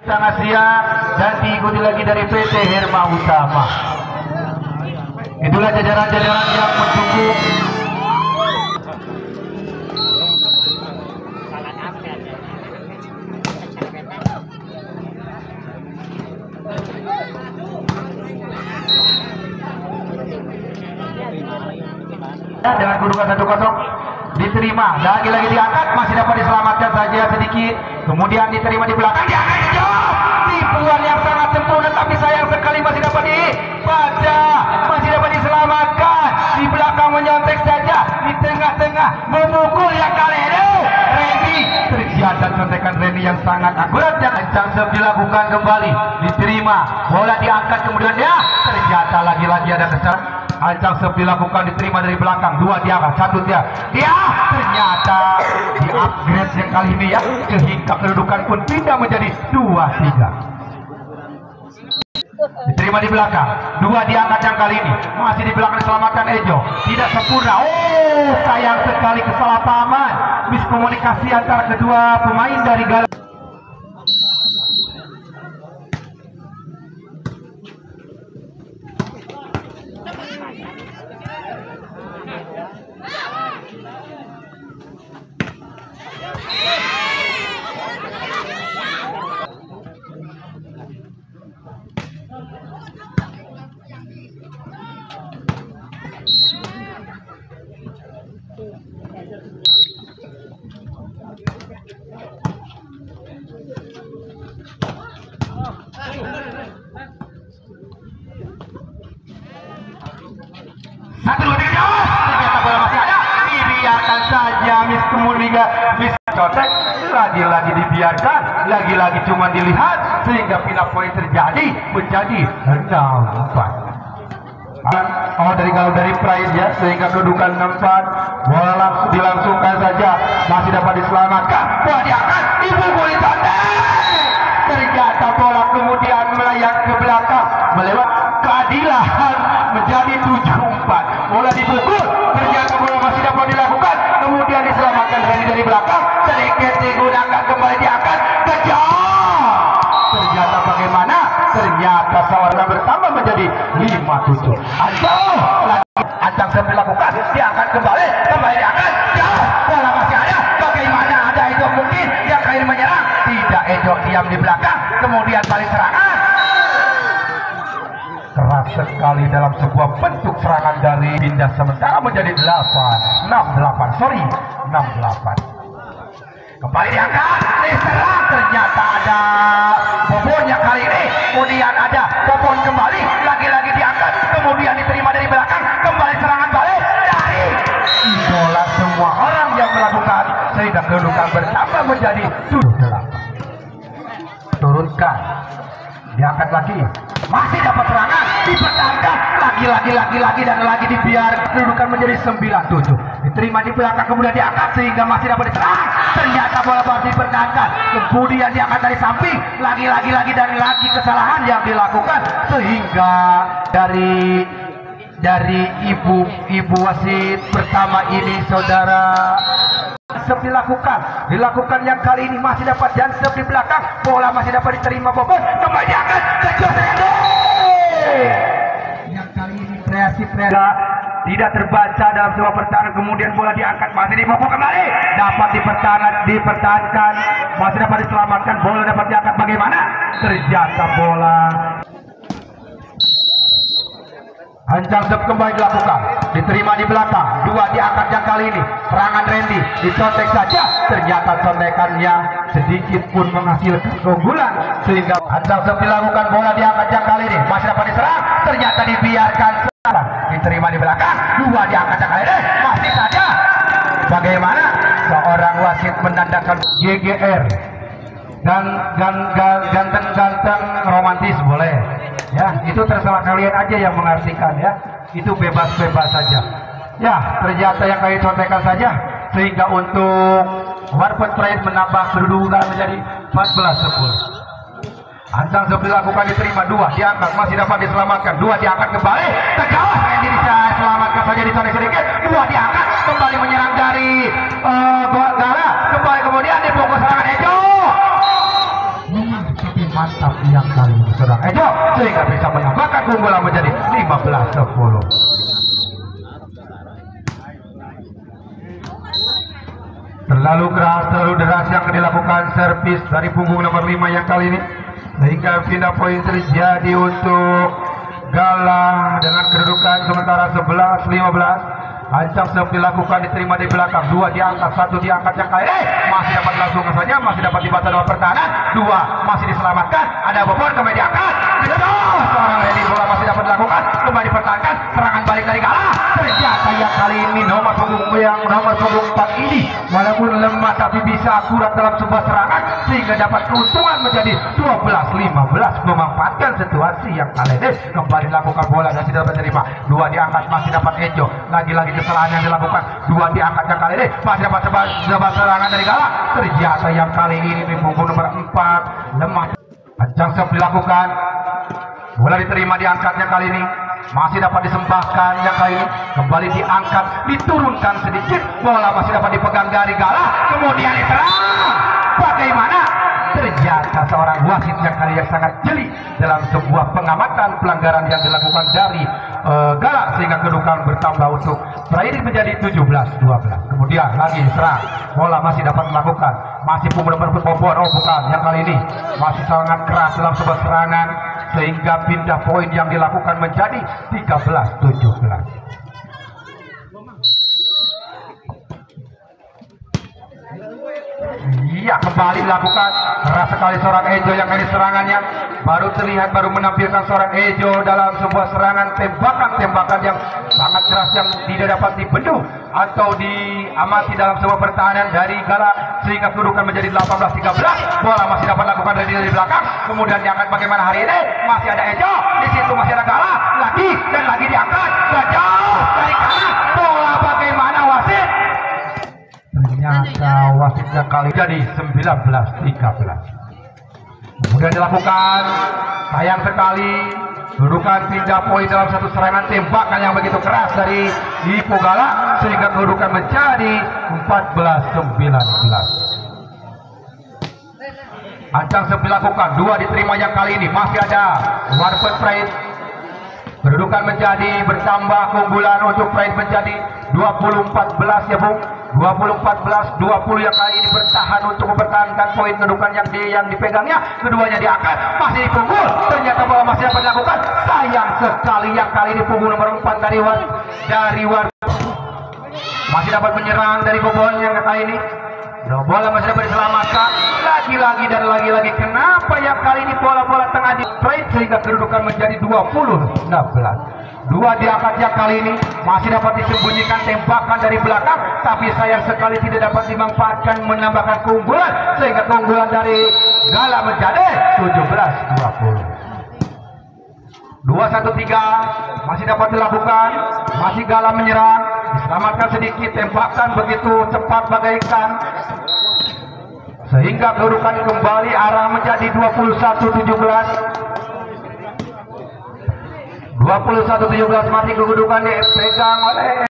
sangat siap dan diikuti lagi dari PT Herma Utama. Itulah jajaran-jajaran yang mendukung. Dengan kedudukan 1-0 diterima, lagi-lagi diangkat, masih dapat diselamatkan saja sedikit, kemudian diterima di belakang, diangkat jauh, tipuan yang sangat sempurna, tapi sayang sekali masih dapat dibaca, masih dapat diselamatkan, di belakang menyontek saja, di tengah-tengah memukul yang kali ini Randy, terjadi contekan Randy yang sangat akurat, yang ancang dilakukan kembali, diterima, bola diangkat, kemudian ya ternyata lagi-lagi ada kesalahan. Ancang Sep dilakukan, diterima dari belakang, dua diangkat, satu dia ternyata di upgrade yang kali ini ya, sehingga kedudukan pun pindah menjadi 2-3. Diterima di belakang, dua diangkat yang kali ini, masih di belakang diselamatkan Ejo, tidak sempurna. Oh, sayang sekali kesalahpahaman, miskomunikasi antara kedua pemain dari Galuh. Satu, dua, tiga, ternyata bola masih ada, dibiarkan saja miscontek, lagi-lagi dibiarkan, lagi-lagi cuma dilihat, sehingga pindah poin terjadi menjadi 6-4. Oh, dari Pride ya, sehingga kedudukan 6-4, bola langsung dilangsungkan saja, masih dapat diselamatkan, bola diangkat, dipukul ditandai, ternyata bola kemudian melayang ke belakang, melewat keadilan menjadi 7-4, bola dipukul, ternyata bola masih dapat dilakukan, kemudian diselamatkan dari belakang, sedikit digunakan, kembali diangkat, kejar, ternyata bagaimana? Ternyata saudara bertambah menjadi 5-7. Ancang Sep dilakukan, diangkat kembali diangkat, jauh, bola masih ada, bagaimana? Ada itu mungkin yang kali menyerang, tidak, Ejo diam di belakang, kemudian balik serangan. Keras sekali dalam sebuah bentuk serangan dari pindah sementara menjadi 6-8. Kembali diangkat, diserang, ternyata ada Bobonnya kali ini, kemudian ada Bobon kembali, lagi-lagi diangkat, kemudian diterima dari belakang, kembali serangan balik dari idola semua orang yang melakukan, sehingga kedudukan bertambah menjadi 7-8. Turunkan, diangkat lagi, masih dapat serangan, dipertahankan, lagi dan lagi dibiarkan, kedudukan menjadi 9-7. Diterima di belakang, kemudian diangkat sehingga masih dapat diserang, ternyata bola baru dipertahankan, kemudian diangkat dari samping, lagi dan lagi kesalahan yang dilakukan, sehingga dari ibu wasit pertama ini saudara Sep dilakukan yang kali ini masih dapat dan Sep di belakang, bola masih dapat diterima Bobon, kembali diangkat ke Jose yang kali ini kreasi tidak terbaca dalam sebuah pertahanan, kemudian bola diangkat, masih dibobol kembali, dapat dipertahankan, masih dapat diselamatkan, bola dapat diangkat, bagaimana? Ternyata bola Ancang Sep kembali dilakukan, diterima di belakang, dua diangkat yang kali ini, serangan Randy, dicontek saja, ternyata contekannya sedikit pun menghasilkan keunggulan, sehingga Ancang Sep dilakukan, bola diangkat yang kali ini, masih dapat diserang, ternyata dibiarkan, diterima di belakang, dua diangkat yang kali ini, masih saja, bagaimana? Seorang wasit menandakan GGR, dan ganteng-ganteng romantis boleh ya, itu terserah kalian aja yang mengartikan ya, itu bebas-bebas saja ya. Ternyata yang kalian contekan saja, sehingga untuk Warped Pride menambah kedudukan menjadi 14-10. Ancang Sep dilakukan, diterima, dua diangkat, masih dapat diselamatkan, dua diangkat kembali, terjauh, Randy bisa selamatkan saja, dicontek sedikit, dua diangkat, kembali menyerang dari Gara, kembali kemudian dipukul serangan Ejo, mantap yang kali ini seorang Ejo sehingga bisa menambahkan keunggulan menjadi 15-10. Terlalu keras, terlalu deras yang dilakukan servis dari punggung nomor 5 yang kali ini sehingga pindah poin terjadi untuk Gala dengan kedudukan sementara 11-15. Ancang serve dilakukan, diterima di belakang, 2 diangkat, 1 diangkat yang kali masih dapat langsung saja, masih dapat dibaca dalam pertahanan, 2 masih diselamatkan, ada bobor kembali diangkat, seorang Lady bola masih dapat dilakukan, kembali dipertahankan, serangan balik dari Gala. Ternyata yang kali ini nomor punggung 4 ini walaupun lemah tapi bisa akurat dalam sebuah serangan sehingga dapat keuntungan menjadi 12-15, memanfaatkan situasi yang kali ini kembali dilakukan bola dan tidak dapat terima, 2 diangkat, masih dapat Ejo, lagi-lagi kesalahan yang dilakukan, 2 diangkat yang kali ini masih dapat serangan dari Gala. Ternyata yang kali ini di punggung nomor 4 lemah. Ancang serve dilakukan, bola diterima, diangkatnya kali ini masih dapat disembahkan yang kali ini, kembali diangkat, diturunkan sedikit, bola masih dapat dipegang dari Gala, kemudian diserang. Bagaimana? Ternyata seorang wasit yang kali yang sangat jeli dalam sebuah pengamatan pelanggaran yang dilakukan dari Gala sehingga kedudukan bertambah untuk terakhir menjadi 17-12. Kemudian lagi serang, bola masih dapat melakukan, masih punggung nomor berbobor, bukan yang kali ini masih sangat keras dalam sebuah serangan sehingga pindah poin yang dilakukan menjadi 13-17. Iya, kembali dilakukan keras sekali seorang Ejo yang kali serangannya baru terlihat, baru menampilkan seorang Ejo dalam sebuah serangan tembakan yang sangat keras yang tidak dapat dibendung atau diamati dalam sebuah pertahanan dari Gala sehingga kedudukan menjadi 18-13. Bola masih dapat dilakukan dari belakang, kemudian diangkat. Bagaimana hari ini masih ada Ejo, di situ masih ada Gala, lagi dan lagi diangkat, jauh dari kanan, bola bagaimana wasit? Ternyata wasitnya kali jadi 19-13. Kemudian dilakukan, sayang sekali kedudukan pindah poin dalam satu serangan tembakan yang begitu keras dari Ipo Gala sehingga kedudukan menjadi 14-19. Ancang serve dilakukan, 2 diterima yang kali ini masih ada Warford Pride. Kedudukan menjadi bertambah, keunggulan untuk Pride menjadi 20-14 ya Bung. 20-14, 20 yang kali ini bertahan untuk mempertahankan poin kedudukan yang dipegangnya. Keduanya diangkat, masih dipungul. Ternyata bola masih dapat dilakukan. Sayang sekali yang kali ini punggung nomor 4 dari War. Masih dapat menyerang dari Bobon yang kali ini. Bola masih dapat diselamatkan. Lagi-lagi dan lagi-lagi. Kenapa yang kali ini bola-bola tengah di trade sehingga kedudukan menjadi 20-16. 2 diangkat yang kali ini masih dapat disembunyikan tembakan dari belakang, tapi sayang sekali tidak dapat dimanfaatkan menambahkan keunggulan sehingga keunggulan dari Gala menjadi 17-20. 2-1-3 masih dapat dilakukan, masih Gala menyerang, diselamatkan sedikit, tembakan begitu cepat bagaikan sehingga kedudukan kembali arah menjadi 21-17. 21-17 masih kedudukan dipegang oleh